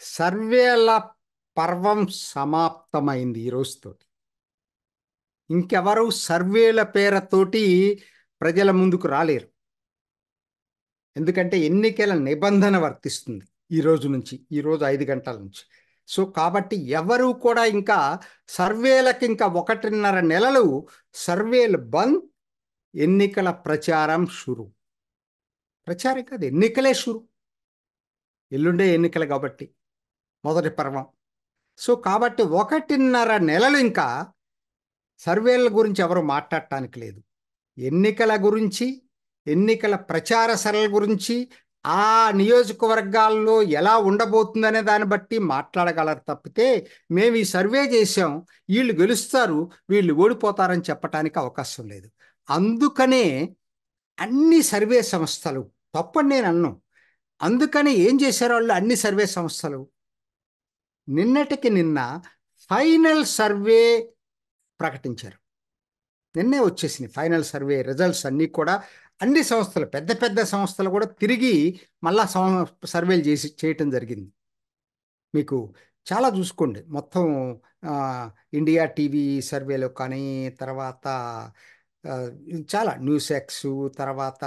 సర్వేల పర్వం సమాప్తమైంది ఈ రోజుతో. ఇంకెవరు సర్వేల పేరతోటి ప్రజల ముందుకు రాలేరు. ఎందుకంటే ఎన్నికల నిబంధన వర్తిస్తుంది ఈ రోజు నుంచి, ఈ రోజు 5 గంటల నుంచి. సో కాబట్టి ఎవరు కూడా ఇంకా సర్వేలకు ఇంకా 1.5 నెలలు సర్వేలు బంద్, ఎన్నికల ప్రచారం షురు. ప్రచారం కాదు, ఎన్నికలే షురు. ఎల్లుండే ఎన్నికలు కాబట్టి మొదటి పర్వం. సో కాబట్టి 1.5 నెలలు ఇంకా సర్వేల గురించి ఎవరు మాట్లాడటానికి లేదు. ఎన్నికల గురించి, ఎన్నికల ప్రచార సరళ గురించి, ఆ నియోజకవర్గాల్లో ఎలా ఉండబోతుందనే దాన్ని బట్టి మాట్లాడగలరు తప్పితే మేము ఈ సర్వే చేసాం, వీళ్ళు గెలుస్తారు, వీళ్ళు ఓడిపోతారని చెప్పడానికి అవకాశం లేదు. అందుకనే అన్ని సర్వే సంస్థలు, తప్పని నేను అన్నాను, అందుకని ఏం చేశారు వాళ్ళు, అన్ని సర్వే సంస్థలు నిన్నటికి నిన్న ఫైనల్ సర్వే ప్రకటించారు. నిన్నే వచ్చేసినాయి ఫైనల్ సర్వే రిజల్ట్స్ అన్నీ కూడా. అన్ని సంస్థలు, పెద్ద పెద్ద సంస్థలు కూడా తిరిగి మళ్ళా సర్వేలు చేయటం జరిగింది. మీకు చాలా చూసుకోండి, మొత్తం ఇండియా టీవీ సర్వేలో కానీ, తర్వాత చాలా న్యూస్ ఎక్స్, తర్వాత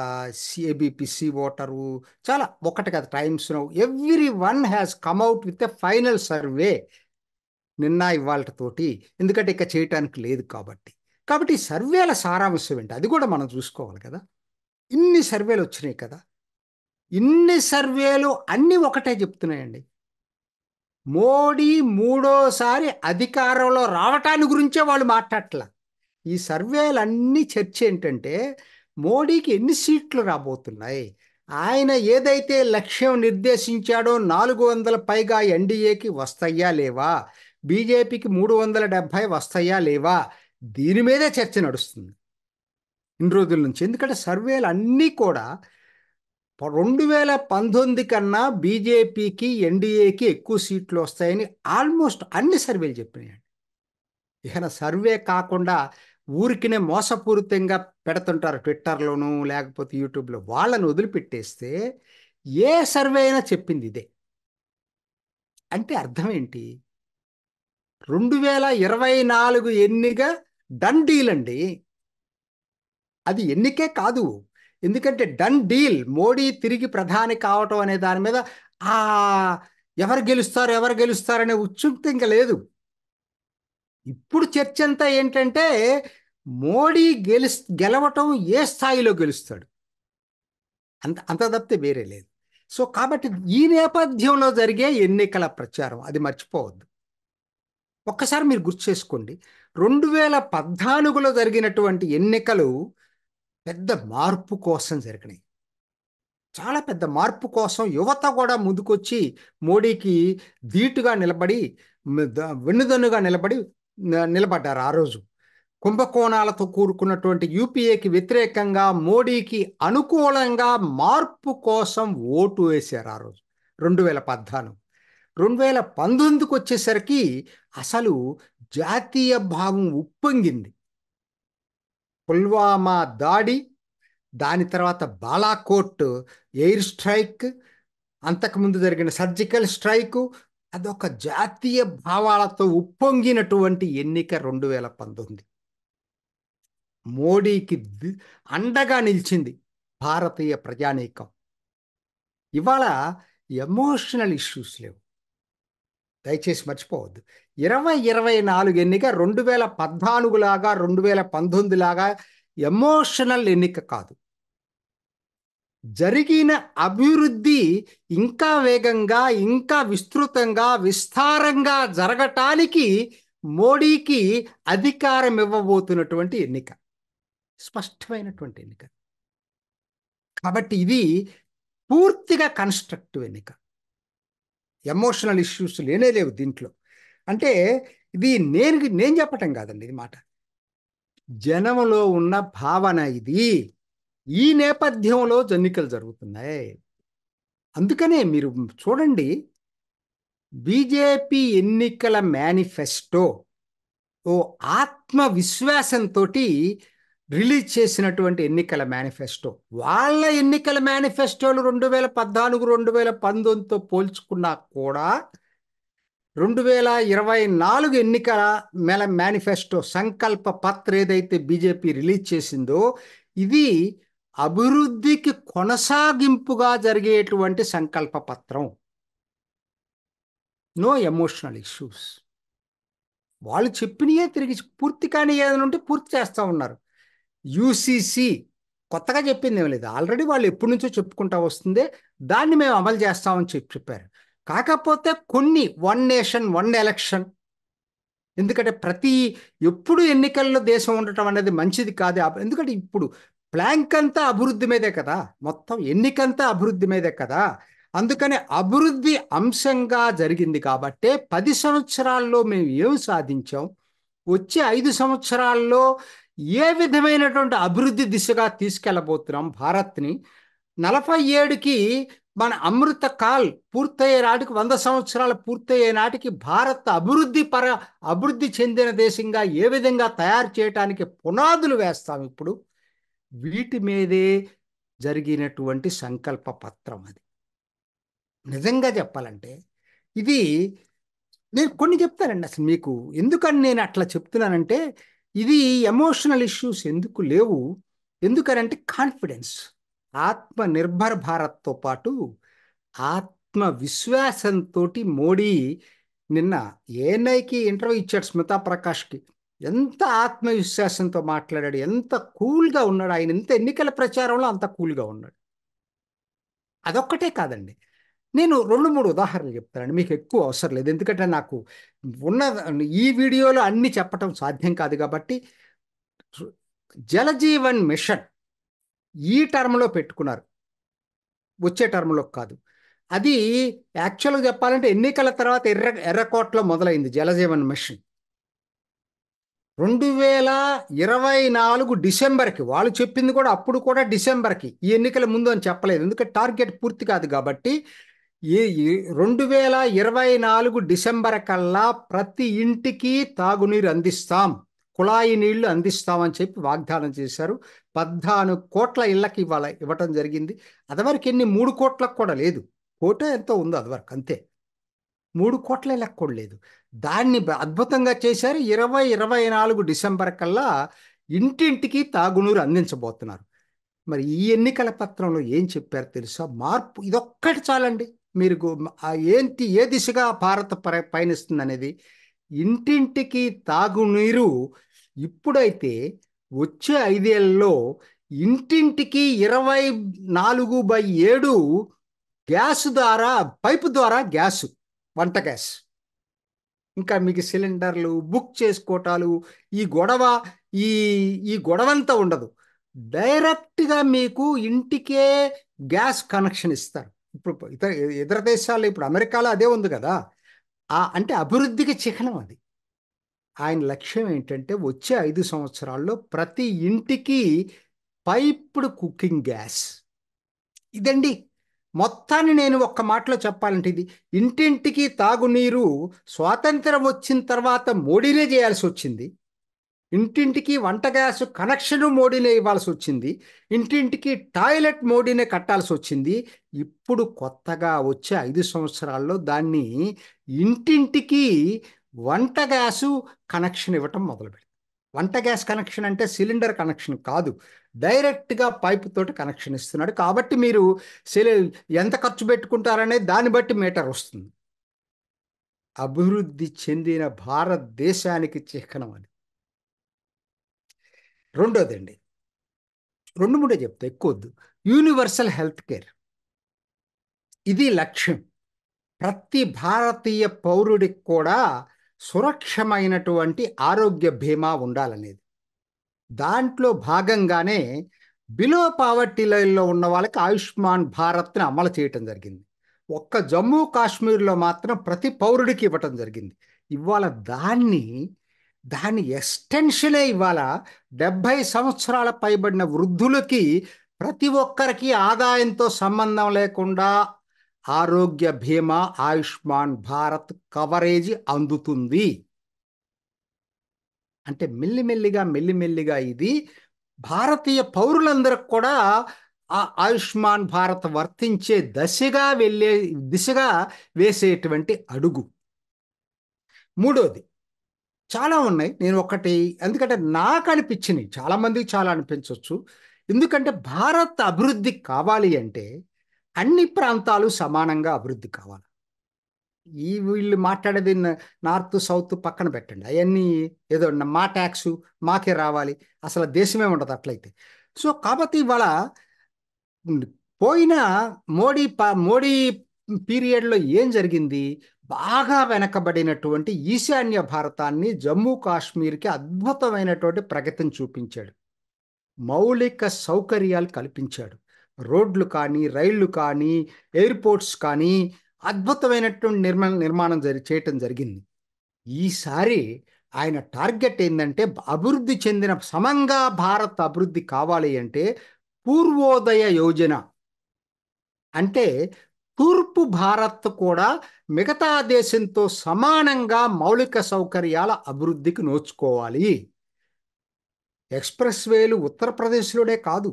ఏబీపీ సి ఓటరు, చాలా ఒకటి కదా times now, every one has కమ్అట్ with a final survey నిన్న ఇవాళతోటి. ఎందుకంటే ఇక చేయటానికి లేదు కాబట్టి. కాబట్టి ఈ సర్వేల సారాంశం ఏంటి అది కూడా మనం చూసుకోవాలి కదా. ఇన్ని సర్వేలు వచ్చినాయి కదా, ఇన్ని సర్వేలు అన్నీ ఒకటే చెప్తున్నాయండి, మోడీ మూడోసారి అధికారంలో రావటాన్ని గురించే వాళ్ళు మాట్లాడట్లా. ఈ సర్వేలన్నీ చర్చ ఏంటంటే మోడీకి ఎన్ని సీట్లు రాబోతున్నాయి, ఆయన ఏదైతే లక్ష్యం నిర్దేశించాడో 400 పైగా ఎన్డీఏకి వస్తాయా లేవా, బీజేపీకి 370 వస్తాయా లేవా, దీని మీదే చర్చ నడుస్తుంది ఇన్ని రోజుల నుంచి. ఎందుకంటే సర్వేలు అన్నీ కూడా 2019 కన్నా బీజేపీకి, ఎన్డీఏకి ఎక్కువ సీట్లు వస్తాయని ఆల్మోస్ట్ అన్ని సర్వేలు చెప్పినాయండి. ఇక సర్వే కాకుండా ఊరికినే మోసపూరితంగా పెడుతుంటారు ట్విట్టర్లోనూ లేకపోతే యూట్యూబ్లో, వాళ్ళని వదిలిపెట్టేస్తే ఏ సర్వే అయినా చెప్పింది ఇదే. అంటే అర్థం ఏంటి, 2024 ఎన్నిక డన్ డీల్ అండి. అది ఎన్నికే కాదు, ఎందుకంటే డన్ డీల్, మోడీ తిరిగి ప్రధాని కావటం అనే దాని మీద ఆ ఎవరు గెలుస్తారు ఎవరు గెలుస్తారనే ఉత్సుకత ఇంకా లేదు. ఇప్పుడు చర్చ అంతా ఏంటంటే మోడీ గెలవటం ఏ స్థాయిలో గెలుస్తాడు, అంత తప్పితే వేరే లేదు. సో కాబట్టి ఈ నేపథ్యంలో జరిగే ఎన్నికల ప్రచారం అది మర్చిపోవద్దు. ఒక్కసారి మీరు గుర్తు చేసుకోండి, 2014లో జరిగినటువంటి ఎన్నికలు పెద్ద మార్పు కోసం జరిగినాయి. చాలా పెద్ద మార్పు కోసం యువత కూడా ముందుకొచ్చి మోడీకి ధీటుగా నిలబడి, వెన్నుదన్నుగా నిలబడ్డారు ఆ రోజు. కుంభకోణాలతో కూరుకున్నటువంటి యూపీఏకి వ్యతిరేకంగా మోడీకి అనుకూలంగా మార్పు కోసం ఓటు వేశారు ఆ రోజు 2014. 2019కి వచ్చేసరికి అసలు జాతీయ భావం ఉప్పొంగింది. పుల్వామా దాడి, దాని తర్వాత బాలాకోట్ ఎయిర్ స్ట్రైక్, అంతకుముందు జరిగిన సర్జికల్ స్ట్రైకు, అదొక జాతీయ భావాలతో ఉప్పొంగినటువంటి ఎన్నిక 2019. మోడీకి అండగా నిలిచింది భారతీయ ప్రజానీకం. ఇవాళ ఎమోషనల్ ఇష్యూస్ లేవు, దయచేసి మర్చిపోవద్దు. 2024 ఎన్నిక 2014 లాగా 2019 లాగా ఎమోషనల్ ఎన్నిక కాదు. జరిగిన అభివృద్ధి ఇంకా వేగంగా, ఇంకా విస్తృతంగా, విస్తారంగా జరగటానికి మోడీకి అధికారం ఇవ్వబోతున్నటువంటి ఎన్నిక, స్పష్టమైనటువంటి ఎన్నిక. కాబట్టి ఇది పూర్తిగా కన్స్ట్రక్టివ్ ఎన్నిక, ఎమోషనల్ ఇష్యూస్ లేనే లేవు దీంట్లో. అంటే ఇది నేను చెప్పటం కాదండి, ఇది మాట జనంలో ఉన్న భావన ఇది. ఈ నేపథ్యంలో ఎన్నికలు జరుగుతున్నాయి. అందుకనే మీరు చూడండి, బీజేపీ ఎన్నికల మేనిఫెస్టో ఓ ఆత్మవిశ్వాసంతో రిలీజ్ చేసినటువంటి ఎన్నికల మేనిఫెస్టో. వాళ్ళ ఎన్నికల మేనిఫెస్టోలు 2014, 2019తో పోల్చుకున్నా కూడా 2024 ఎన్నికల మేనిఫెస్టో సంకల్ప పత్ర ఏదైతే బీజేపీ రిలీజ్ చేసిందో ఇది అభివృద్ధికి కొనసాగింపుగా జరిగేటువంటి సంకల్ప పత్రం. No emotional issues. వాళ్ళు చెప్పినయే తిరిగి పూర్తి కానీ ఏదైనా ఉంటే పూర్తి చేస్తూ ఉన్నారు. యూసీసీ కొత్తగా చెప్పింది ఏం లేదు, ఆల్రెడీ వాళ్ళు ఎప్పటి నుంచో చెప్పుకుంటా వస్తుందే, దాన్ని మేము అమలు చేస్తామని చెప్పారు. కాకపోతే కొన్ని వన్ నేషన్ వన్ ఎలక్షన్, ఎందుకంటే ఎప్పుడు ఎన్నికల్లో దేశం ఉండటం అనేది మంచిది కాదు. ఎందుకంటే ఇప్పుడు ప్లాంక్ అంతా అభివృద్ధి మీదే కదా, మొత్తం ఎన్నికంతా అభివృద్ధి మీదే కదా. అందుకని అభివృద్ధి అంశంగా జరిగింది కాబట్టి 10 సంవత్సరాల్లో మేము ఏం సాధించాం, వచ్చే 5 సంవత్సరాల్లో ఏ విధమైనటువంటి అభివృద్ధి దిశగా తీసుకెళ్ళబోతున్నాం భారత్ని. 47కి మన అమృత కాల్ పూర్తయ్యే నాటికి 100 సంవత్సరాలు పూర్తయ్యే నాటికి భారత్ అభివృద్ధి చెందిన దేశంగా ఏ విధంగా తయారు చేయడానికి పునాదులు వేస్తాం. ఇప్పుడు వీటి మీదే జరిగినటువంటి సంకల్ప పత్రం అది. నిజంగా చెప్పాలంటే ఇది నేను కొన్ని చెప్తానండి. అసలు మీకు ఎందుకని నేను అట్లా చెప్తున్నానంటే, ఇది ఎమోషనల్ ఇష్యూస్ ఎందుకు లేవు, ఎందుకనంటే కాన్ఫిడెన్స్, ఆత్మనిర్భర్ భారత్తో పాటు ఆత్మవిశ్వాసంతో మోడీ నిన్న ఏఎన్ఐకి ఇంటర్వ్యూ ఇచ్చాడు, స్మితా ప్రకాష్కి. ఎంత ఆత్మవిశ్వాసంతో మాట్లాడాడు, ఎంత కూల్గా ఉన్నాడు ఆయన. ఎంత ఎన్నికల ప్రచారంలో అంత కూల్గా ఉన్నాడు. అదొక్కటే కాదండి, నేను 2-3 ఉదాహరణలు చెప్తానండి, మీకు ఎక్కువ అవసరం లేదు, ఎందుకంటే నాకు ఉన్న ఈ వీడియోలో అన్ని చెప్పటం సాధ్యం కాదు కాబట్టి. జలజీవన్ మిషన్ ఈ టర్మ్లో పెట్టుకున్నారు, వచ్చే టర్మ్లో కాదు. అది యాక్చువల్గా చెప్పాలంటే ఎన్నికల తర్వాత ఎర్రకోటలో మొదలైంది జలజీవన్ మిషన్. 2024 డిసెంబర్కి వాళ్ళు చెప్పింది కూడా, అప్పుడు కూడా డిసెంబర్కి, ఈ ఎన్నికల ముందు అని చెప్పలేదు, ఎందుకంటే టార్గెట్ పూర్తి కాదు కాబట్టి. 2024 డిసెంబర్ కల్లా ప్రతి ఇంటికి తాగునీరు అందిస్తాం, కుళాయి నీళ్లు అందిస్తామని చెప్పి వాగ్దానం చేశారు. 14 కోట్ల ఇళ్ళకి ఇవ్వటం జరిగింది. అదివరకు 3 కోట్లకు కూడా లేదు, కోట ఎంతో ఉందో అదివరకు, అంతే. 3 కోట్ల ఇళ్ళకి కూడా లేదు. దాన్ని అద్భుతంగా చేశారు. 2024 డిసెంబర్ కల్లా ఇంటింటికి తాగునీరు అందించబోతున్నారు. మరి ఈ ఎన్నికల పత్రంలో ఏం చెప్పారు తెలుసా? మార్పు ఇదొక్కటి చాలండి, మీరు ఏంటి ఏ దిశగా భారత్ పయనిస్తుంది అనేది. ఇంటింటికి తాగునీరు ఇప్పుడైతే వచ్చే 5 ఏళ్లలో ఇంటింటికి 24/7 గ్యాస్ ద్వారా, పైపు ద్వారా గ్యాస్, వంట గ్యాస్. ఇంకా మీకు సిలిండర్లు బుక్ చేసుకోవటాలు, ఈ గొడవంతా ఉండదు. డైరెక్ట్గా మీకు ఇంటికే గ్యాస్ కనెక్షన్ ఇస్తారు. ఇప్పుడు ఇతర దేశాల్లో, ఇప్పుడు అమెరికాలో అదే ఉంది కదా. అంటే అభివృద్ధికి చిహ్నం అది. ఆయన లక్ష్యం ఏంటంటే వచ్చే 5 సంవత్సరాల్లో ప్రతి ఇంటికి పైప్డ్ కుకింగ్ గ్యాస్. ఇదండి మొత్తాన్ని నేను ఒక్క మాటలో చెప్పాలంటే, ఇది ఇంటింటికి తాగునీరు స్వాతంత్రం వచ్చిన తర్వాత మోడీనే చేయాల్సి వచ్చింది. ఇంటింటికి వంట గ్యాస్ కనెక్షన్ మోడీనే ఇవ్వాల్సి వచ్చింది. ఇంటింటికి టాయిలెట్ మోడీనే కట్టాల్సి వచ్చింది. ఇప్పుడు కొత్తగా వచ్చే 5 సంవత్సరాల్లో దాన్ని ఇంటింటికి వంట గ్యాసు కనెక్షన్ ఇవ్వటం మొదలుపెట్టారు. వంట గ్యాస్ కనెక్షన్ అంటే సిలిండర్ కనెక్షన్ కాదు, డైరెక్ట్గా పైపు తోటి కనెక్షన్ ఇస్తున్నాడు. కాబట్టి మీరు ఎంత ఖర్చు పెట్టుకుంటారనే దాన్ని బట్టి మీటర్ వస్తుంది. అభివృద్ధి చెందిన భారతదేశానికి చిహ్నం అది. రెండోదండి, 2-3 చెప్తా, ఎక్కువద్దు. యూనివర్సల్ హెల్త్ కేర్, ఇది లక్ష్యం. ప్రతి భారతీయ పౌరుడికి కూడా సురక్షమైనటువంటి ఆరోగ్య బీమా ఉండాలనేది. దాంట్లో భాగంగానే బిలో పావర్టీ లైన్లో ఉన్న వాళ్ళకి ఆయుష్మాన్ భారత్ని అమలు చేయటం జరిగింది. ఒక్క జమ్మూ కాశ్మీర్లో మాత్రం ప్రతి పౌరుడికి ఇవ్వటం జరిగింది. ఇవాళ దాని ఎక్స్టెన్షనే ఇవాళ 70 సంవత్సరాల పైబడిన వృద్ధులకి ప్రతి ఒక్కరికి ఆదాయంతో సంబంధం లేకుండా ఆరోగ్య బీమా, ఆయుష్మాన్ భారత్ కవరేజ్ అందుతుంది. అంటే మెల్లిమెల్లిగా ఇది భారతీయ పౌరులందరికి కూడా ఆయుష్మాన్ భారత్ వర్తించే దిశగా వేసేటువంటి అడుగు. మూడోది చాలా ఉన్నాయి. నేను ఒకటి, ఎందుకంటే నాకు అనిపించినాయి, చాలా మందికి చాలా అనిపించవచ్చు. ఎందుకంటే భారత్ అభివృద్ధి కావాలి అంటే అన్ని ప్రాంతాలు సమానంగా అభివృద్ధి కావాలి. వీళ్ళు మాట్లాడేది నార్త్ సౌత్ పక్కన పెట్టండి, అవన్నీ ఏదో మా ట్యాక్సు మాకే రావాలి, అసలు దేశమే ఉండదు అట్లయితే. సో కాబట్టి ఇవాళ పోయిన మోడీ పీరియడ్లో ఏం జరిగింది? బాగా వెనకబడినటువంటి ఈశాన్య భారతాన్ని, జమ్మూ కాశ్మీర్కి అద్భుతమైనటువంటి ప్రగతిని చూపించాడు. మౌలిక సౌకర్యాలు కల్పించాడు. రోడ్లు కానీ, రైళ్లు కానీ, ఎయిర్పోర్ట్స్ కానీ అద్భుతమైనటువంటి నిర్మాణం చేయటం జరిగింది. ఈసారి ఆయన టార్గెట్ ఏంటంటే అభివృద్ధి చెందిన సమంగా భారత్ అభివృద్ధి కావాలి అంటే పూర్వోదయ యోజన అంటే తూర్పు భారత్ కూడా మిగతా దేశంతో సమానంగా మౌలిక సౌకర్యాల అభివృద్ధికి నోచుకోవాలి. ఎక్స్ప్రెస్ వేలు ఉత్తరప్రదేశ్లోనే కాదు,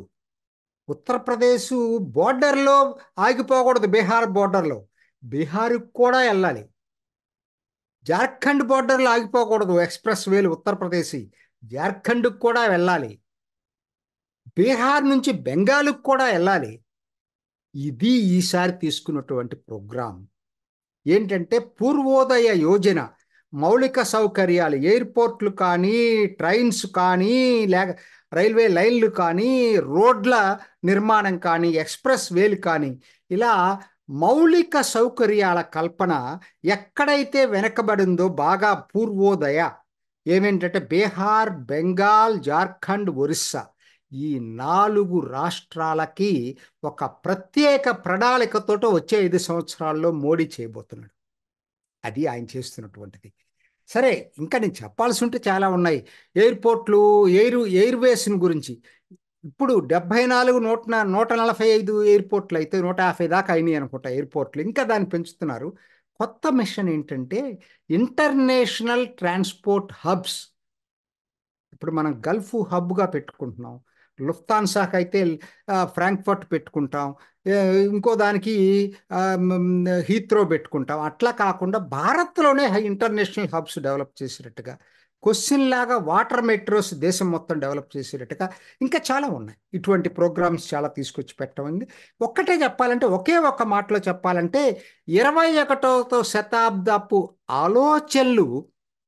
ఉత్తరప్రదేశ్ బోర్డర్లో ఆగిపోకూడదు, బీహార్ బోర్డర్లో, బీహార్కి కూడా వెళ్ళాలి. జార్ఖండ్ బోర్డర్లో ఆగిపోకూడదు ఎక్స్ప్రెస్ వేలు ఉత్తరప్రదేశ్, జార్ఖండ్కి కూడా వెళ్ళాలి. బీహార్ నుంచి బెంగాల్కి కూడా వెళ్ళాలి. ఇది ఈసారి తీసుకున్నటువంటి ప్రోగ్రాం ఏంటంటే పూర్వోదయ యోజన. మౌలిక సౌకర్యాలు, ఎయిర్పోర్ట్లు కానీ, ట్రైన్స్ కానీ, లేక రైల్వే లైన్లు కానీ, రోడ్ల నిర్మాణం కానీ, ఎక్స్ప్రెస్ వేలు కానీ, ఇలా మౌలిక సౌకర్యాల కల్పన ఎక్కడైతే వెనకబడిందో బాగా పూర్వోదయ ఏమేంటంటే బీహార్, బెంగాల్, జార్ఖండ్, ఒరిస్సా, ఈ 4 రాష్ట్రాలకి ఒక ప్రత్యేక ప్రణాళికతో వచ్చే 5 సంవత్సరాల్లో మోడీ చేయబోతున్నాడు. అది ఆయన చేస్తున్నటువంటిది. సరే, ఇంకా నేను చెప్పాల్సి ఉంటే చాలా ఉన్నాయి. ఎయిర్పోర్ట్లు, ఎయిర్వేస్ని గురించి ఇప్పుడు 74, 145 ఎయిర్పోర్ట్లు అయితే 150 దాకా అయినాయి అనుకుంటా ఎయిర్పోర్ట్లు. ఇంకా దాన్ని పెంచుతున్నారు. కొత్త మిషన్ ఏంటంటే ఇంటర్నేషనల్ ట్రాన్స్పోర్ట్ హబ్స్. ఇప్పుడు మనం గల్ఫ్ హబ్గా పెట్టుకుంటున్నాం, లుఫ్తాన్సాకి అయితే ఫ్రాంక్ఫర్ట్ పెట్టుకుంటాం, ఇంకో దానికి హీత్రో పెట్టుకుంటాం. అట్లా కాకుండా భారత్లోనే ఇంటర్నేషనల్ హబ్స్ డెవలప్ చేసేటట్టుగా, క్వశ్చన్ లాగా వాటర్ మెట్రోస్ దేశం మొత్తం డెవలప్ చేసేటట్టుగా ఇంకా చాలా ఉన్నాయి. ఇటువంటి ప్రోగ్రామ్స్ చాలా తీసుకొచ్చి పెట్టమంది. ఒక్కటే చెప్పాలంటే, ఒకే ఒక్క మాటలో చెప్పాలంటే 21వ శతాబ్దపు ఆలోచనలు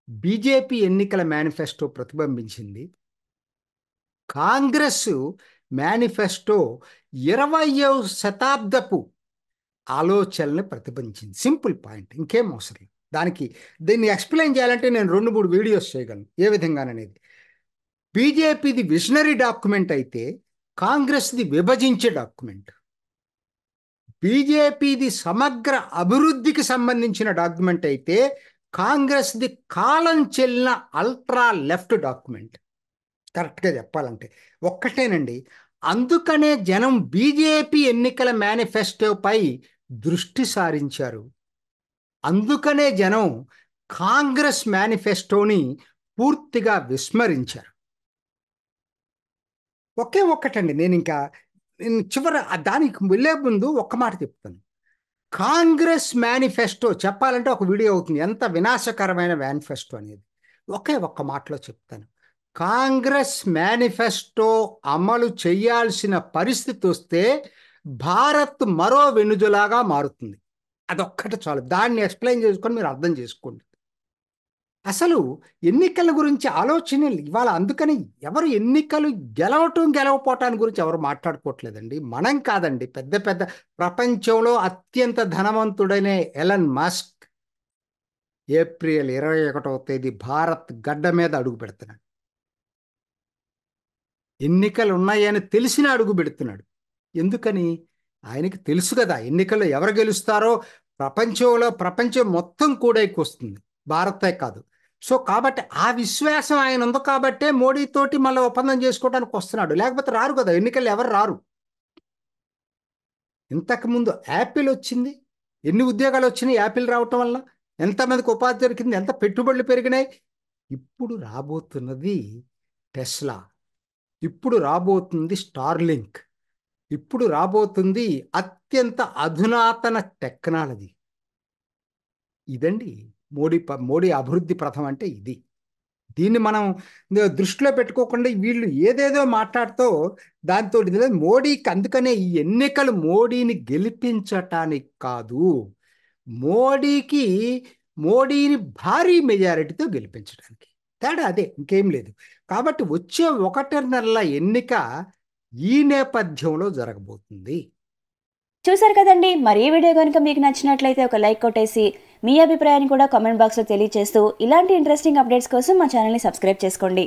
బీజేపీ ఎన్నికల మేనిఫెస్టో ప్రతిబింబించింది. కాంగ్రెస్ మేనిఫెస్టో 20వ శతాబ్దపు ఆలోచనల్ని ప్రతిబింబించింది. సింపుల్ పాయింట్, ఇంకేం అవసరం. దీన్ని ఎక్స్ప్లెయిన్ చేయాలంటే నేను 2-3 వీడియోస్ చేయగలను ఏ విధంగాననేది. బీజేపీది విజనరీ డాక్యుమెంట్ అయితే కాంగ్రెస్ది విభజించే డాక్యుమెంట్. బీజేపీది సమగ్ర అభివృద్ధికి సంబంధించిన డాక్యుమెంట్ అయితే కాంగ్రెస్ది కాలం చెల్లిన అల్ట్రా లెఫ్ట్ డాక్యుమెంట్. కరెక్ట్గా చెప్పాలంటే ఒక్కటేనండి. అందుకనే జనం బీజేపీ ఎన్నికల మేనిఫెస్టోపై దృష్టి సారించారు. అందుకనే జనం కాంగ్రెస్ మేనిఫెస్టోని పూర్తిగా విస్మరించారు. ఒక్కటండి, నేను చివర దానికి వెళ్ళే ముందు ఒక్క మాట చెప్తాను. కాంగ్రెస్ మేనిఫెస్టో చెప్పాలంటే ఒక వీడియో అవుతుంది, ఎంత వినాశకరమైన మేనిఫెస్టో అనేది. ఒక్క మాటలో చెప్తాను. కాంగ్రెస్ మేనిఫెస్టో అమలు చేయాల్సిన పరిస్థితి వస్తే భారత్ మరో వెనుజులాగా మారుతుంది. అదొక్కటి చాలు. దాన్ని ఎక్స్ప్లెయిన్ చేసుకొని మీరు అర్థం చేసుకోండి. అసలు ఎన్నికల గురించి ఆలోచనలు ఇవాళ, అందుకని ఎవరు ఎన్నికలు గెలవపోవటాన్ని గురించి ఎవరు మాట్లాడుకోవట్లేదండి. మనం కాదండి, పెద్ద పెద్ద ప్రపంచంలో అత్యంత ధనవంతుడైన ఎలన్ మస్క్ ఏప్రిల్ 21వ తేదీ భారత్ గడ్డ మీద అడుగు పెడుతున్నాడు. ఎన్నికలు ఉన్నాయని తెలిసిన అడుగు పెడుతున్నాడు. ఎందుకని? ఆయనకి తెలుసు కదా ఎన్నికల్లో ఎవరు గెలుస్తారో. ప్రపంచం మొత్తం కూడా వస్తుంది, భారతే కాదు. సో కాబట్టి ఆ విశ్వాసం ఆయన ఉంది కాబట్టే మోడీతోటి మళ్ళీ ఒప్పందం చేసుకోవడానికి వస్తున్నాడు. లేకపోతే రారు కదా, ఎన్నికలు ఎవరు రారు. ఇంతకుముందు యాపిల్ వచ్చింది, ఎన్ని ఉద్యోగాలు వచ్చినాయి యాపిల్ రావటం వల్ల, ఎంతమందికి ఉపాధి దొరికింది, ఎంత పెట్టుబడులు పెరిగినాయి. ఇప్పుడు రాబోతున్నది టెస్లా, ఇప్పుడు రాబోతుంది స్టార్లింక్, ఇప్పుడు రాబోతుంది అత్యంత అధునాతన టెక్నాలజీ. ఇదండి మోడీ అభివృద్ధి పథం అంటే ఇది. దీన్ని మనం దృష్టిలో పెట్టుకోకుండా వీళ్ళు ఏదేదో మాట్లాడుతూ దాంతో మోడీకి, అందుకనే ఈ ఎన్నికలు మోడీని గెలిపించటానికి కాదు, మోడీని భారీ మెజారిటీతో గెలిపించడానికి. తేడా అదే, ఇంకేం లేదు. కాబట్టి వచ్చే 1.5 నెలల ఎన్నిక ఈ నేపథ్యంలో జరగబోతుంది. చూసారు కదండి. మరి ఈ వీడియో కనుక మీకు నచ్చినట్లయితే ఒక లైక్ కొట్టేసి మీ అభిప్రాయాన్ని కూడా కామెంట్ బాక్స్లో తెలియజేస్తూ ఇలాంటి ఇంట్రెస్టింగ్ అప్డేట్స్ కోసం మా ఛానల్ని సబ్స్క్రైబ్ చేసుకోండి.